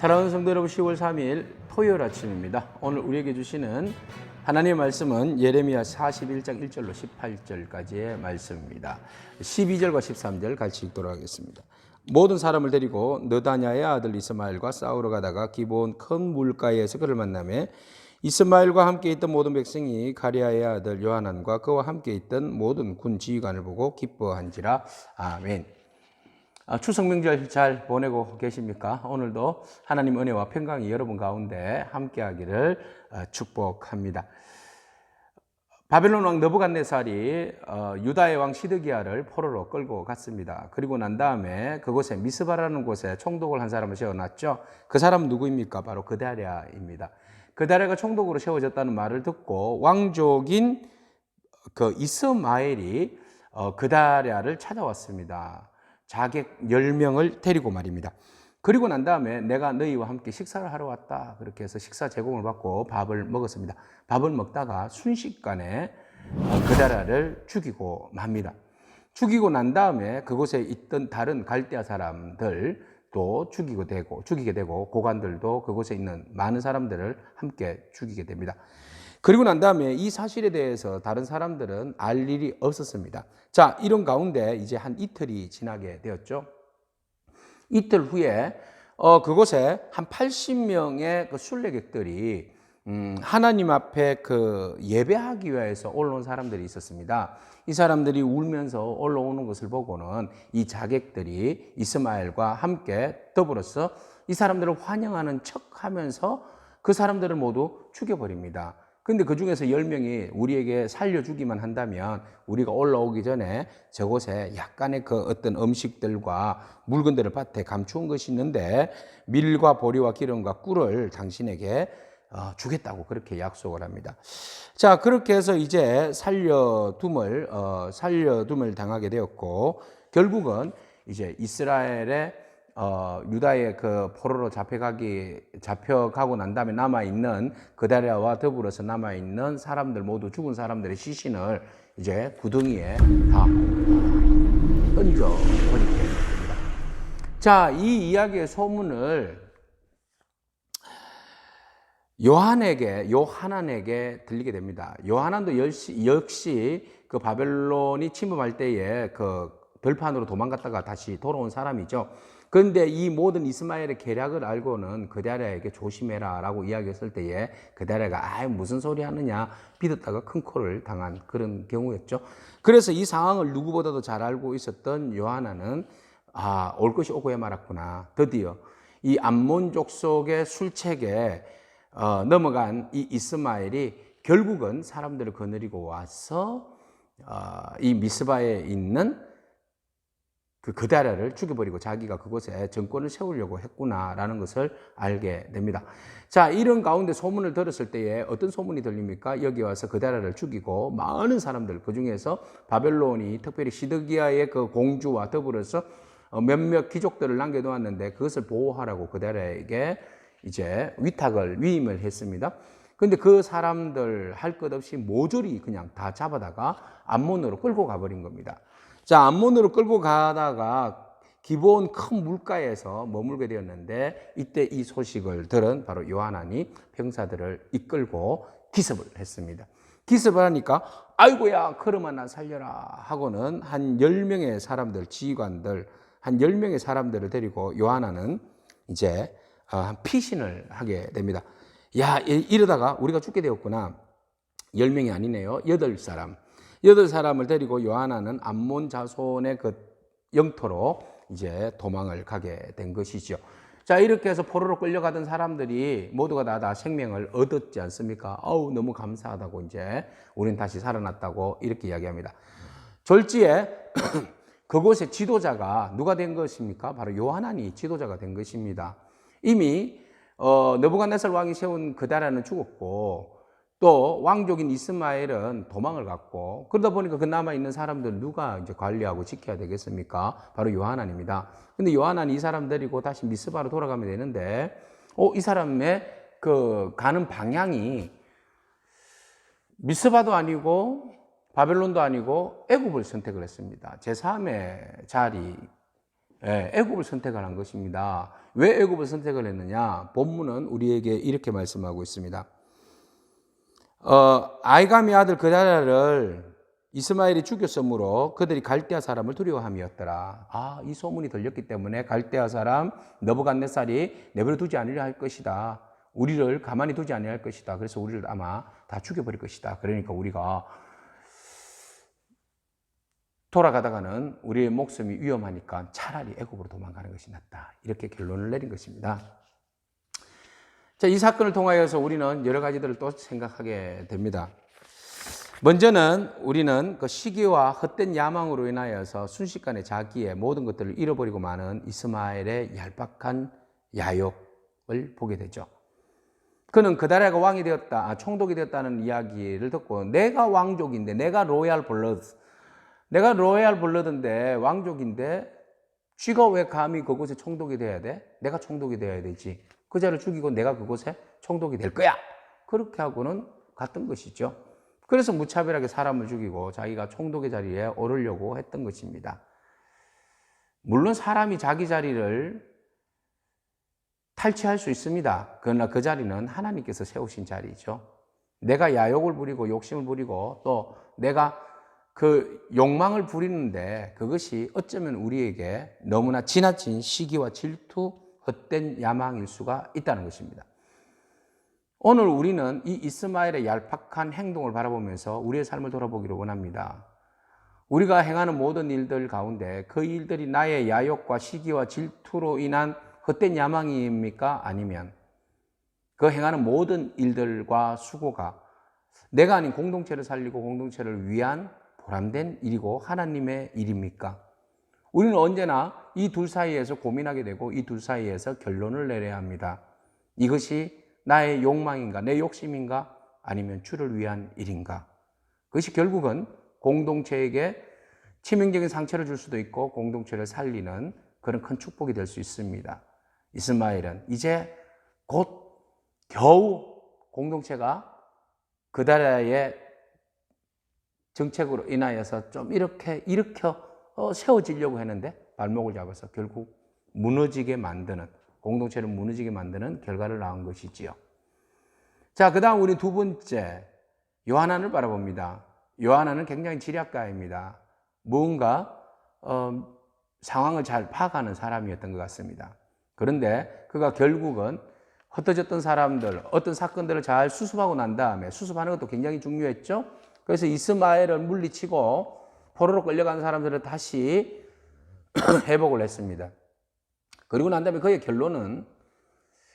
사랑하는 성도 여러분, 10월 3일 토요일 아침입니다. 오늘 우리에게 주시는 하나님의 말씀은 예레미야 41장 1절로 18절까지의 말씀입니다. 12절과 13절 같이 읽도록 하겠습니다. 모든 사람을 데리고 느다냐의 아들 이스마엘과 싸우러 가다가 기브온 큰 물가에서 그를 만나매 이스마엘과 함께 있던 모든 백성이 가랴의 아들 요하난과 그와 함께 있던 모든 군 지휘관을 보고 기뻐한지라. 아멘. 추석 명절 잘 보내고 계십니까? 오늘도 하나님 은혜와 평강이 여러분 가운데 함께하기를 축복합니다. 바벨론 왕 느부갓네살이 유다의 왕 시드기야를 포로로 끌고 갔습니다. 그리고 난 다음에 그곳에 미스바라는 곳에 총독을 한 사람을 세워놨죠. 그 사람은 누구입니까? 바로 그다랴입니다. 그다랴가 총독으로 세워졌다는 말을 듣고 왕족인 그 이스마엘이 그다랴를 찾아왔습니다. 자객 10명을 데리고 말입니다. 그리고 난 다음에 내가 너희와 함께 식사를 하러 왔다. 그렇게 해서 식사 제공을 받고 밥을 먹었습니다. 밥을 먹다가 순식간에 그다랴를 죽이고 맙니다. 죽이고 난 다음에 그곳에 있던 다른 갈대아 사람들도 죽이게 되고 고관들도 그곳에 있는 많은 사람들을 함께 죽이게 됩니다. 그리고 난 다음에 이 사실에 대해서 다른 사람들은 알 일이 없었습니다. 자, 이런 가운데 이제 한 이틀이 지나게 되었죠. 이틀 후에 그곳에 한 80명의 그 순례객들이 하나님 앞에 그 예배하기 위해서 올라온 사람들이 있었습니다. 이 사람들이 울면서 올라오는 것을 보고는 이 자객들이 이스마엘과 함께 더불어서 이 사람들을 환영하는 척하면서 그 사람들을 모두 죽여버립니다. 근데 그 중에서 10명이 우리에게 살려주기만 한다면 우리가 올라오기 전에 저곳에 약간의 그 어떤 음식들과 물건들을 밭에 감추은 것이 있는데 밀과 보리와 기름과 꿀을 당신에게 주겠다고 그렇게 약속을 합니다. 자, 그렇게 해서 이제 살려둠을 당하게 되었고 결국은 이제 이스라엘의 유다의 그 포로로 잡혀가고 난 다음에 남아있는 그다랴와 더불어서 남아있는 사람들 모두 죽은 사람들의 시신을 이제 구덩이에 다 얹어버리게 됩니다. 자, 이 이야기의 소문을 요하난에게 들리게 됩니다. 요하난도 역시 그 바벨론이 침범할 때에 그 들판으로 도망갔다가 다시 돌아온 사람이죠. 그런데 이 모든 이스마엘의 계략을 알고는 그다랴에게 조심해라 라고 이야기했을 때에 그다랴가 무슨 소리 하느냐 믿었다가 큰 코를 당한 그런 경우였죠. 그래서 이 상황을 누구보다도 잘 알고 있었던 요하난은 올 것이 오고야 말았구나. 드디어 이 암몬 족속의 술책에 넘어간 이 이스마엘이 결국은 사람들을 거느리고 와서 이 미스바에 있는 그 그다랴를 죽여버리고 자기가 그곳에 정권을 세우려고 했구나라는 것을 알게 됩니다. 자, 이런 가운데 소문을 들었을 때에 어떤 소문이 들립니까? 여기 와서 그다랴를 죽이고 많은 사람들, 그 중에서 바벨론이 특별히 시드기야의 그 공주와 더불어서 몇몇 귀족들을 남겨놓았는데 그것을 보호하라고 그다랴에게 이제 위임을 했습니다. 근데 그 사람들 할 것 없이 모조리 그냥 다 잡아다가 암몬으로 끌고 가버린 겁니다. 자, 암몬으로 끌고 가다가 기브온 큰 물가에서 머물게 되었는데 이때 이 소식을 들은 바로 요하난이 병사들을 이끌고 기습을 했습니다. 기습을 하니까 아이고야 그러면 나 살려라 하고는 한 10명의 사람들, 지휘관들 한 10명의 사람들을 데리고 요하난은 이제 피신을 하게 됩니다. 야, 이러다가 우리가 죽게 되었구나. 10명이 아니네요. 8사람을 데리고 요하난은 암몬 자손의 그 영토로 이제 도망을 가게 된 것이죠. 자, 이렇게 해서 포로로 끌려가던 사람들이 모두가 다 생명을 얻었지 않습니까? 너무 감사하다고 이제 우린 다시 살아났다고 이렇게 이야기합니다. 졸지에 그곳의 지도자가 누가 된 것입니까? 바로 요하난이 지도자가 된 것입니다. 이미 느부갓네살 왕이 세운 그다랴는 죽었고 또 왕족인 이스마엘은 도망을 갔고 그러다 보니까 그 남아있는 사람들 누가 이제 관리하고 지켜야 되겠습니까? 바로 요하난입니다. 근데 요하난이 이 사람 데리고 다시 미스바로 돌아가면 되는데 이 사람의 그 가는 방향이 미스바도 아니고 바벨론도 아니고 애굽을 선택을 했습니다. 제3의 자리 애굽을 선택을 한 것입니다. 왜 애굽을 선택을 했느냐? 본문은 우리에게 이렇게 말씀하고 있습니다. 아이감의 아들 그다랴를 이스마엘이 죽였으므로 그들이 갈대아 사람을 두려워함이었더라. 이 소문이 들렸기 때문에 갈대아 사람 느부갓네살이 내버려 두지 않으려 할 것이다. 우리를 가만히 두지 않으려 할 것이다. 그래서 우리를 아마 다 죽여버릴 것이다. 그러니까 우리가 돌아가다가는 우리의 목숨이 위험하니까 차라리 애굽으로 도망가는 것이 낫다. 이렇게 결론을 내린 것입니다. 자, 이 사건을 통하여서 우리는 여러 가지들을 또 생각하게 됩니다. 먼저는 우리는 그 시기와 헛된 야망으로 인하여서 순식간에 자기의 모든 것들을 잃어버리고 마는 이스마엘의 얄팍한 야욕을 보게 되죠. 그는 그다랴가 왕이 되었다, 총독이 되었다는 이야기를 듣고 내가 왕족인데, 내가 로얄 블러드인데 왕족인데 쥐가 왜 감히 그곳에 총독이 돼야 돼? 내가 총독이 돼야 되지. 그 자를 죽이고 내가 그곳에 총독이 될 거야. 그렇게 하고는 갔던 것이죠. 그래서 무차별하게 사람을 죽이고 자기가 총독의 자리에 오르려고 했던 것입니다. 물론 사람이 자기 자리를 탈취할 수 있습니다. 그러나 그 자리는 하나님께서 세우신 자리죠. 내가 야욕을 부리고 욕심을 부리고 또 내가 그 욕망을 부리는데 그것이 어쩌면 우리에게 너무나 지나친 시기와 질투, 헛된 야망일 수가 있다는 것입니다. 오늘 우리는 이 이스마엘의 얄팍한 행동을 바라보면서 우리의 삶을 돌아보기를 원합니다. 우리가 행하는 모든 일들 가운데 그 일들이 나의 야욕과 시기와 질투로 인한 헛된 야망입니까? 아니면 그 행하는 모든 일들과 수고가 내가 아닌 공동체를 살리고 공동체를 위한 보람된 일이고 하나님의 일입니까? 우리는 언제나 이 둘 사이에서 고민하게 되고 이 둘 사이에서 결론을 내려야 합니다. 이것이 나의 욕망인가, 내 욕심인가, 아니면 주를 위한 일인가? 그것이 결국은 공동체에게 치명적인 상처를 줄 수도 있고 공동체를 살리는 그런 큰 축복이 될 수 있습니다. 이스마엘은 이제 곧 겨우 공동체가 그다랴의 정책으로 인하여서 좀 이렇게 일으켜 세워지려고 했는데 발목을 잡아서 결국 무너지게 만드는, 공동체를 무너지게 만드는 결과를 낳은 것이지요. 자, 그 다음 우리 두 번째 요하난을 바라봅니다. 요하난은 굉장히 지략가입니다. 무언가 상황을 잘 파악하는 사람이었던 것 같습니다. 그런데 그가 결국은 흩어졌던 사람들, 어떤 사건들을 잘 수습하고 난 다음에, 수습하는 것도 굉장히 중요했죠. 그래서 이스마엘을 물리치고 포로로 끌려간 사람들을 다시 회복을 했습니다. 그리고 난 다음에 그의 결론은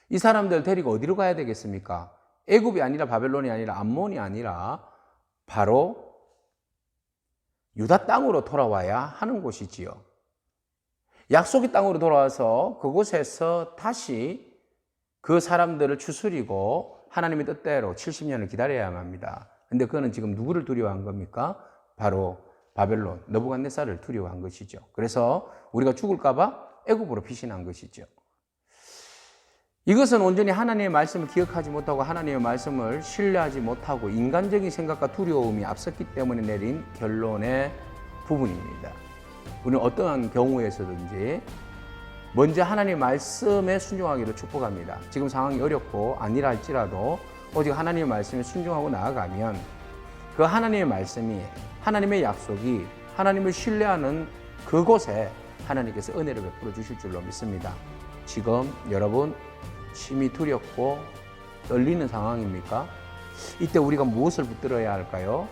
이 사람들 데리고 어디로 가야 되겠습니까? 애굽이 아니라 바벨론이 아니라 암몬이 아니라 바로 유다 땅으로 돌아와야 하는 곳이지요. 약속의 땅으로 돌아와서 그곳에서 다시 그 사람들을 추스리고 하나님의 뜻대로 70년을 기다려야만 합니다. 근데 그는 지금 누구를 두려워한 겁니까? 바로 바벨론, 느부갓네살을 두려워한 것이죠. 그래서 우리가 죽을까 봐 애굽으로 피신한 것이죠. 이것은 온전히 하나님의 말씀을 기억하지 못하고 하나님의 말씀을 신뢰하지 못하고 인간적인 생각과 두려움이 앞섰기 때문에 내린 결론의 부분입니다. 우리는 어떠한 경우에서든지 먼저 하나님의 말씀에 순종하기를 축복합니다. 지금 상황이 어렵고 아니라 할지라도 오직 하나님의 말씀에 순종하고 나아가면 그 하나님의 말씀이, 하나님의 약속이 하나님을 신뢰하는 그곳에 하나님께서 은혜를 베풀어 주실 줄로 믿습니다. 지금 여러분 심히 두렵고 떨리는 상황입니까? 이때 우리가 무엇을 붙들어야 할까요?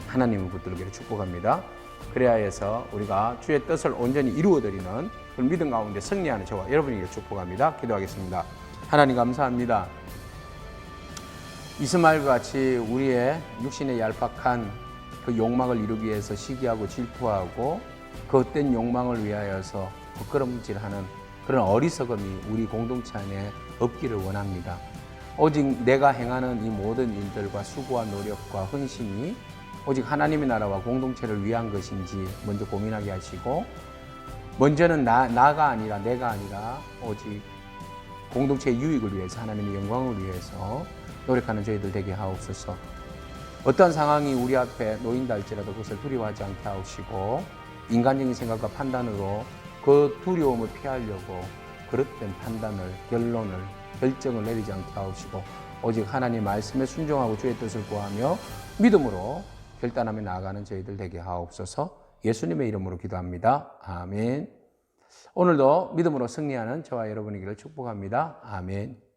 하나님을 붙들기를 축복합니다. 그래야 해서 우리가 주의 뜻을 온전히 이루어드리는 그런 믿음 가운데 승리하는 저와 여러분에게 축복합니다. 기도하겠습니다. 하나님 감사합니다. 이스마엘과 같이 우리의 육신의 얄팍한 그 욕망을 이루기 위해서 시기하고 질투하고 그 헛된 욕망을 위하여서 부끄럼질하는 그런 어리석음이 우리 공동체 안에 없기를 원합니다. 오직 내가 행하는 이 모든 일들과 수고와 노력과 헌신이 오직 하나님의 나라와 공동체를 위한 것인지 먼저 고민하게 하시고, 먼저는 나가 아니라 내가 아니라 오직 공동체의 유익을 위해서, 하나님의 영광을 위해서 노력하는 저희들 되게 하옵소서. 어떠한 상황이 우리 앞에 놓인다 할지라도 그것을 두려워하지 않게 하옵시고, 인간적인 생각과 판단으로 그 두려움을 피하려고 그릇된 판단을, 결론을, 결정을 내리지 않게 하옵시고 오직 하나님 말씀에 순종하고 주의 뜻을 구하며 믿음으로 결단하며 나아가는 저희들 되게 하옵소서. 예수님의 이름으로 기도합니다. 아멘. 오늘도 믿음으로 승리하는 저와 여러분이기를 축복합니다. 아멘.